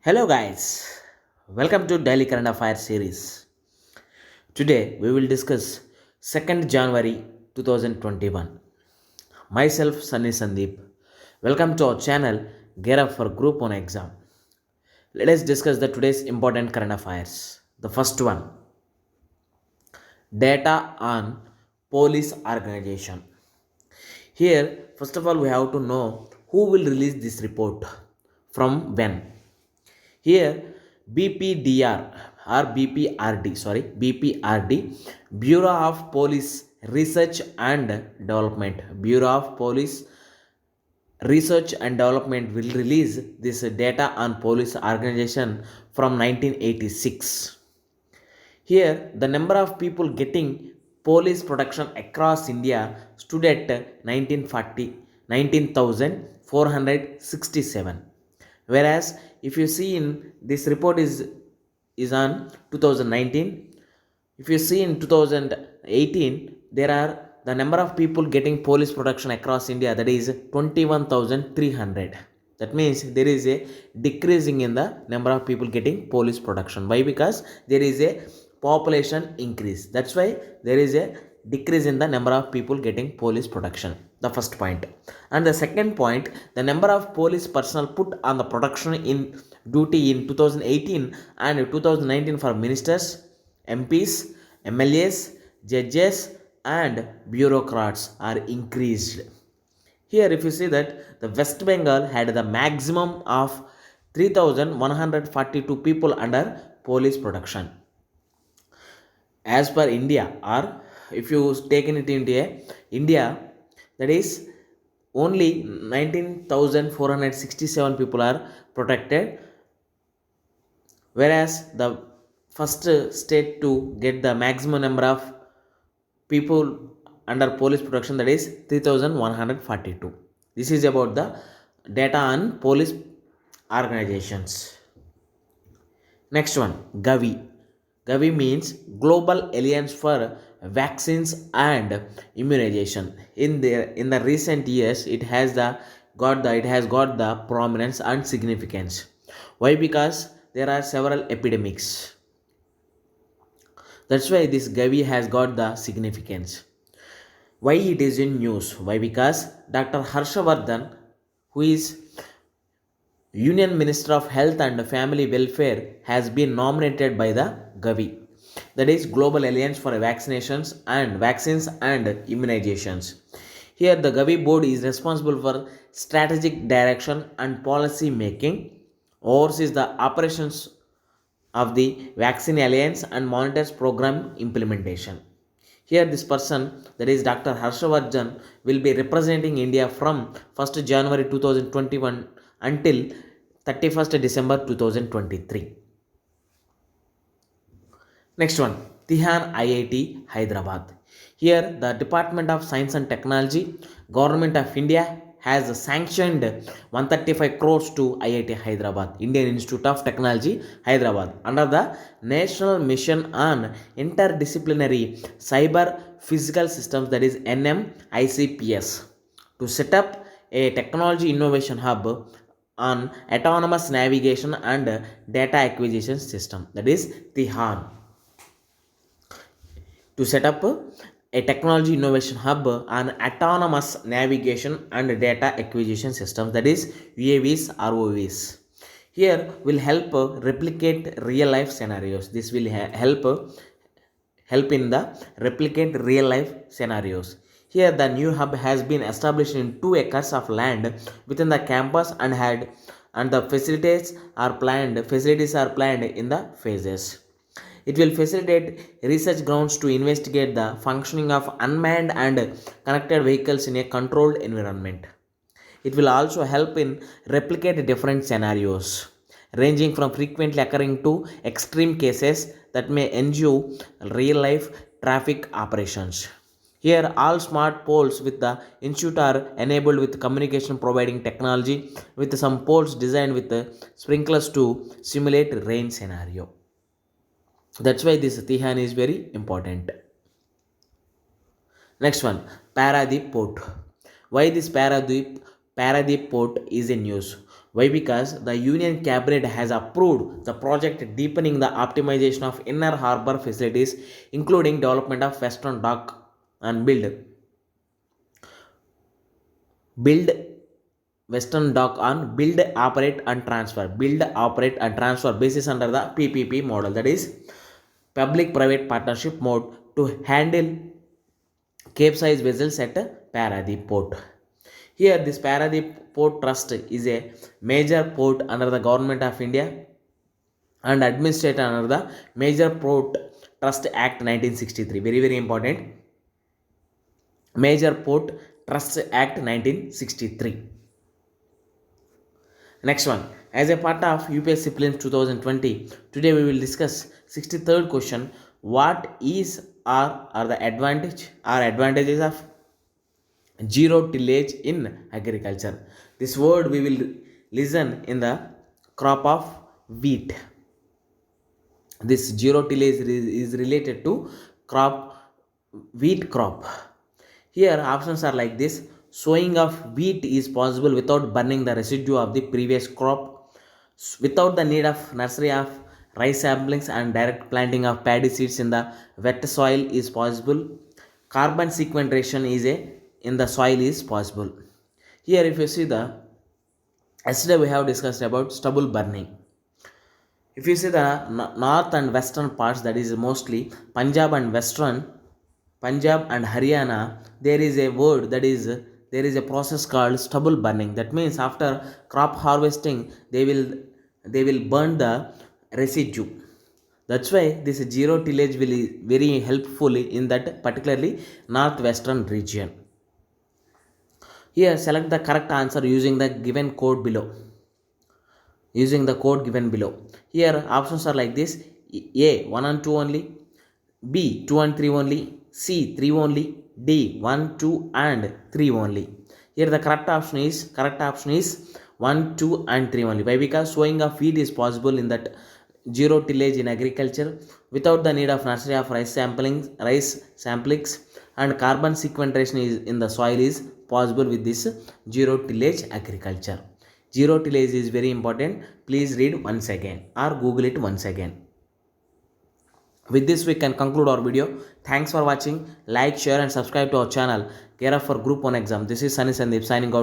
Hello guys, welcome to Daily Current Affairs series. Today we will discuss 2nd January 2021. Myself Sunny Sandeep. Welcome to our channel Gear Up for Group 1 exam. Let us discuss the today's important current affairs. The first one, data on police organization. Here, first of all, we have to know who will release this report from when. Here, BPDR or BPRD, Bureau of Police Research and Development, Bureau of Police Research and Development will release this data on police organization from 1986. Here, the number of people getting police protection across India stood at 19,467. Whereas, if you see in this report is on 2019. If you see in 2018, there are the number of people getting police protection across India, that is 21,300. That means there is a decreasing in the number of people getting police protection. Why? Because there is a population increase. That's why there is a decrease in the number of people getting police protection. The first point. And the second point, the number of police personnel put on the protection in duty in 2018 and 2019 for ministers, MPs, MLAs, judges, and bureaucrats are increased. Here, if you see that the West Bengal had the maximum of 3,142 people under police protection. As per India, or if you take it into India, that is only 19,467 people are protected, whereas the first state to get the maximum number of people under police protection, that is 3,142. This is about the data on police organizations. Next one, Gavi. Gavi means Global Alliance for Vaccines and Immunization. In the recent years, it has got the prominence and significance. Why? Because there are several epidemics. That's why this Gavi has got the significance. Why it is in news? Why? Because Dr. Harshavardhan, who is Union Minister of Health and Family Welfare, has been nominated by the Gavi, that is Global Alliance for Vaccinations and Vaccines and Immunizations. Here, the Gavi board is responsible for strategic direction and policy making, oversees the operations of the Vaccine Alliance and monitors program implementation. Here, this person, that is Dr. Harshavardhan, will be representing India from 1st January 2021 until 31st December 2023. Next one, Tihan IIT Hyderabad. Here, the Department of Science and Technology, Government of India has sanctioned 135 crores to IIT Hyderabad, Indian Institute of Technology, Hyderabad, under the National Mission on Interdisciplinary Cyber Physical Systems, that is NMICPS, to set up a technology innovation hub on autonomous navigation and data acquisition system, that is TIHAN, to set up a technology innovation hub on autonomous navigation and data acquisition systems, that is UAVs, ROVs. Here will help replicate real life scenarios. This will help in the replicate real life scenarios. Here, the new hub has been established in 2 acres of land within the campus and the facilities are planned in the phases. It will facilitate research grounds to investigate the functioning of unmanned and connected vehicles in a controlled environment. It will also help in replicate different scenarios, ranging from frequently occurring to extreme cases that may ensure real life traffic operations. Here, all smart poles with the institute are enabled with communication providing technology, with some poles designed with sprinklers to simulate rain scenario. That's why this Tihan is very important. Next one, Paradip Port. Why this Paradip Port is in news? Why? Because the Union Cabinet has approved the project deepening the optimization of inner harbor facilities, including development of Western Dock and build Western Dock on build, operate and transfer. Build, operate and transfer basis under the PPP model, that is public private partnership mode, to handle Cape size vessels at Paradip port. Here, this Paradip Port Trust is a major port under the Government of India and administrated under the Major Port Trust Act 1963. Very, very important. Major Port Trust Act 1963. Next one. As a part of UPSC Prelims 2020, today we will discuss 63rd question. What is are the advantages of zero tillage in agriculture? This word we will listen in the crop of wheat. This zero tillage is related to crop wheat crop. Here options are like this: sowing of wheat is possible without burning the residue of the previous crop, without the need of nursery of rice samplings, and direct planting of paddy seeds in the wet soil is possible. Carbon sequestration is a in the soil is possible. Here if you see the yesterday we have discussed about stubble burning. If you see the north and western parts, that is mostly Punjab and Haryana, there is a word that is there is a process called stubble burning. That means after crop harvesting, they will burn the residue. That's why this zero tillage will be very helpful in that particularly northwestern region. Here select the correct answer using the given code below. Here options are like this: A 1 and 2 only, B 2 and 3 only, C 3 only, D 1, 2 and 3 only. Here the correct option is 1, 2 and 3 only. Why? Because sowing of wheat is possible in that zero tillage in agriculture without the need of nursery of rice samplings, and carbon sequestration is in the soil is possible with this zero tillage agriculture. Zero tillage is very important. Please read once again or Google it once again. With this we can conclude our video. Thanks for watching. Like, share and subscribe to our channel. Care of for Group 1 exam. This is Sunny Sandeep signing out.